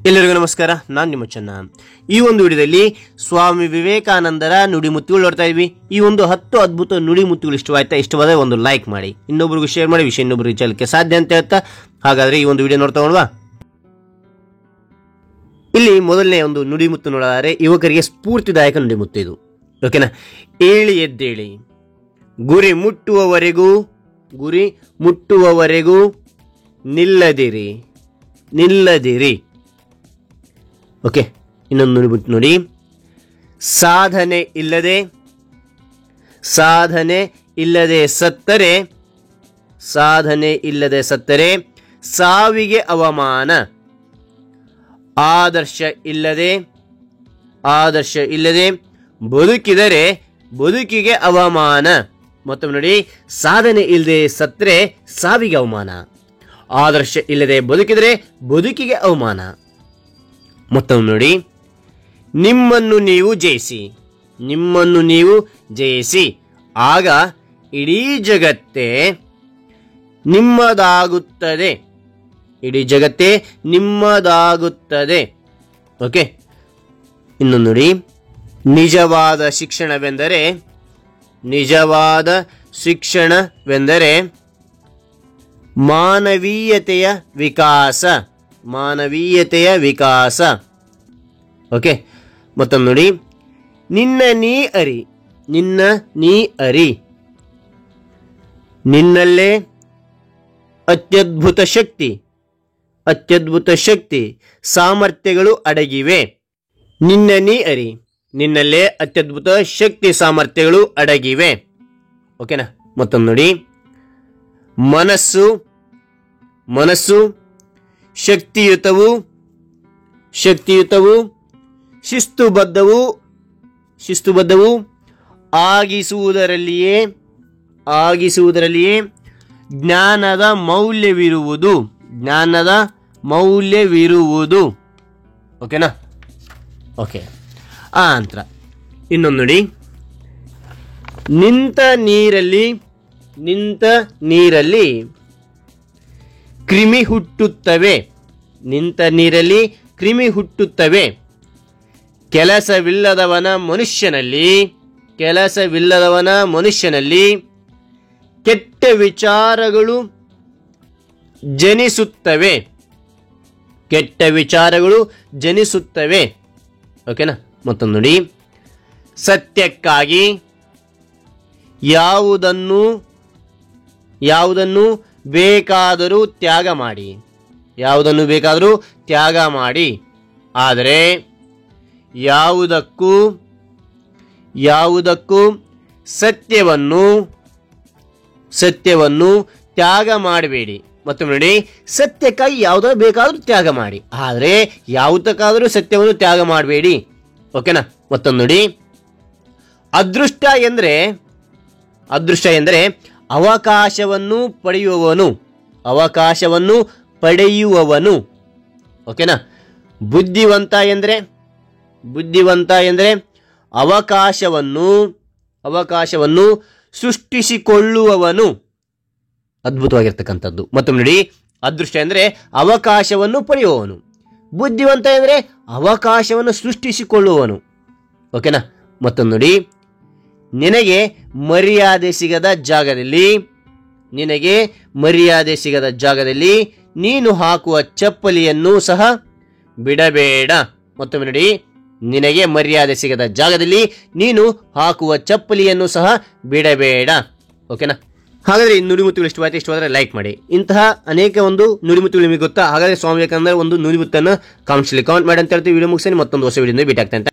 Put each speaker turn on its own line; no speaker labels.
ಎಲ್ಲರಿಗೂ ನಮಸ್ಕಾರ. ನಾನು ನಿಮ್ಮ ಚೆನ್ನ. ಈ ಒಂದು ವಿಡಿಯೋದಲ್ಲಿ ಸ್ವಾಮಿ ವಿವೇಕಾನಂದರ ನುಡಿಮುತ್ತುಗಳು ನೋಡ್ತಾ ಇದ್ವಿ. ಈ ಒಂದು 10 ಅದ್ಭುತ ನುಡಿಮುತ್ತುಗಳು ಇಷ್ಟವಾದರೆ ಒಂದು ಲೈಕ್ ಮಾಡಿ, ಇನ್ನೊಬ್ರಿಗೂ ಶೇರ್ ಮಾಡಿ, ವಿಷಯ ಇನ್ನೊಬ್ರಿಗೆ ಚಲಕ್ಕೆ ಸಾಧ್ಯ ಅಂತ ಹೇಳ್ತಾ ಹಾಗಾದ್ರೆ ಈ ಒಂದು ವಿಡಿಯೋ ನೋಡ್ತಾ ಹೋಗೋಣವಾ. ಇಲ್ಲಿ ಮೊದಲನೇ ಒಂದು ನುಡಿಮುತ್ತು ನೋಡಿದರೆ ಯುವಕರಿಗೆ ಸ್ಫೂರ್ತಿದಾಯಕ ನುಡಿಮುತ್ತು ಇದು. ಓಕೆನಾ? ಏಳಿ ಎದ್ದೇಳಿ, ಗುರಿ ಮುಟ್ಟುವವರೆಗೂ ನಿಲ್ಲದಿರಿ. ಓಕೆ, ಇನ್ನೊಂದು ನುಡಿಮುತ್ತು ನೋಡಿ. ಸಾಧನೆ ಇಲ್ಲದೆ ಸತ್ತರೆ ಸಾವಿಗೆ ಅವಮಾನ. ಆದರ್ಶ ಇಲ್ಲದೆ ಬದುಕಿದರೆ ಬದುಕಿಗೆ ಅವಮಾನ. ಮತ್ತೊಮ್ಮೆ ನೋಡಿ, ಸಾಧನೆ ಇಲ್ಲದೆ ಸತ್ತರೆ ಸಾವಿಗೆ ಅವಮಾನ, ಆದರ್ಶ ಇಲ್ಲದೆ ಬದುಕಿದರೆ ಬದುಕಿಗೆ ಅವಮಾನ. ಮತ್ತೊಮ್ಮೆ ನೋಡಿ, ನಿಮ್ಮನ್ನು ನೀವು ಜಯಿಸಿ, ಆಗ ಇಡೀ ಜಗತ್ತೇ ನಿಮ್ಮದಾಗುತ್ತದೆ. ಓಕೆ, ಇನ್ನೊಂದು ನೋಡಿ. ನಿಜವಾದ ಶಿಕ್ಷಣವೆಂದರೆ ಮಾನವೀಯತೆಯ ವಿಕಾಸ. ಓಕೆ, ಮತ್ತೊಮ್ಮೆ ನೋಡಿ. ನಿನ್ನ ನೀ ಅರಿ, ನಿನ್ನಲ್ಲೇ ಅತ್ಯದ್ಭುತ ಶಕ್ತಿ ಸಾಮರ್ಥ್ಯಗಳು ಅಡಗಿವೆ. ನಿನ್ನ ನೀ ಅರಿ, ನಿನ್ನಲ್ಲೇ ಅತ್ಯದ್ಭುತ ಶಕ್ತಿ ಸಾಮರ್ಥ್ಯಗಳು ಅಡಗಿವೆ. ಓಕೆನಾ? ಮತ್ತೊಮ್ಮೆ ನೋಡಿ. ಮನಸ್ಸು ಶಕ್ತಿಯುತವು, ಶಿಸ್ತುಬದ್ಧವು ಆಗಿಸುವುದರಲ್ಲಿಯೇ ಜ್ಞಾನದ ಮೌಲ್ಯವಿರುವುದು. ಓಕೆನಾ? ಓಕೆ, ಆ ನಂತರ ಇನ್ನೊಂದು ನೋಡಿ. ನಿಂತ ನೀರಲ್ಲಿ ಕ್ರಿಮಿ ಹುಟ್ಟುತ್ತವೆ. ಕೆಲಸವಿಲ್ಲದವನ ಮನುಷ್ಯನಲ್ಲಿ ಕೆಟ್ಟ ವಿಚಾರಗಳು ಜನಿಸುತ್ತವೆ. ಓಕೆನಾ? ಮತ್ತೊಂದು ನೋಡಿ. ಸತ್ಯಕ್ಕಾಗಿ ಯಾವುದನ್ನು ಬೇಕಾದರೂ ತ್ಯಾಗ ಮಾಡಿ, ಆದರೆ ಯಾವುದಕ್ಕೂ ಸತ್ಯವನ್ನು ತ್ಯಾಗ ಮಾಡಬೇಡಿ. ಮತ್ತೊಮ್ಮೆ ನೋಡಿ. ಸತ್ಯಕ್ಕಾಗಿ ಯಾವುದೋ ಬೇಕಾದರೂ ತ್ಯಾಗ ಮಾಡಿ, ಆದರೆ ಯಾವುದಕ್ಕಾದರೂ ಸತ್ಯವನ್ನು ತ್ಯಾಗ ಮಾಡಬೇಡಿ. ಓಕೆನಾ? ಮತ್ತೊಂದು ನೋಡಿ. ಅದೃಷ್ಟ ಎಂದರೆ ಅವಕಾಶವನ್ನು ಪಡೆಯುವವನು. ಓಕೆನಾ? ಬುದ್ಧಿವಂತ ಎಂದರೆ ಅವಕಾಶವನ್ನು ಸೃಷ್ಟಿಸಿಕೊಳ್ಳುವವನು. ಅದ್ಭುತವಾಗಿರ್ತಕ್ಕಂಥದ್ದು. ಮತ್ತೊಮ್ಮೆ ನೋಡಿ. ಅದೃಷ್ಟ ಎಂದರೆ ಅವಕಾಶವನ್ನು ಪಡೆಯುವವನು, ಬುದ್ಧಿವಂತ ಎಂದರೆ ಅವಕಾಶವನ್ನು ಸೃಷ್ಟಿಸಿಕೊಳ್ಳುವವನು. ಓಕೆನಾ? ಮತ್ತೊಂದು ನೋಡಿ. ನಿನಗೆ ಮರ್ಯಾದೆ ಸಿಗದ ಜಾಗದಲ್ಲಿ ನೀನು ಹಾಕುವ ಚಪ್ಪಲಿಯನ್ನು ಸಹ ಬಿಡಬೇಡ. ಮತ್ತೊಮ್ಮೆ ನೋಡಿ. ನಿನಗೆ ಮರ್ಯಾದೆ ಸಿಗದ ಜಾಗದಲ್ಲಿ ನೀನು ಹಾಕುವ ಚಪ್ಪಲಿಯನ್ನು ಸಹ ಬಿಡಬೇಡ. ಓಕೆನಾ? ಹಾಗಾದ್ರೆ ಈ ನುಡಿಮುತ್ತುಗಳು ಇಷ್ಟವಾದರೆ ಲೈಕ್ ಮಾಡಿ. ಇಂತಹ ಅನೇಕ ಒಂದು ನುಡಿಮುತ್ತುಗಳು ನಿಮಗೆ ಗೊತ್ತಾ? ಹಾಗಾದ್ರೆ ಸ್ವಾಮಿ ವಿವೇಕಾನಂದರ ಒಂದು ನುಡಿಮುತ್ತನ್ನು ಕಾಮೆಂಟ್ ಮಾಡಿ ಅಂತ ಹೇಳ್ತೀವಿ. ವಿಡಿಯೋ ಮುಗಿಸಿ ಮತ್ತೊಂದು ಹೊಸ ವಿಡಿಯೋದಿಂದ ಭೇಟಿ ಆಗ್ತೇನೆ.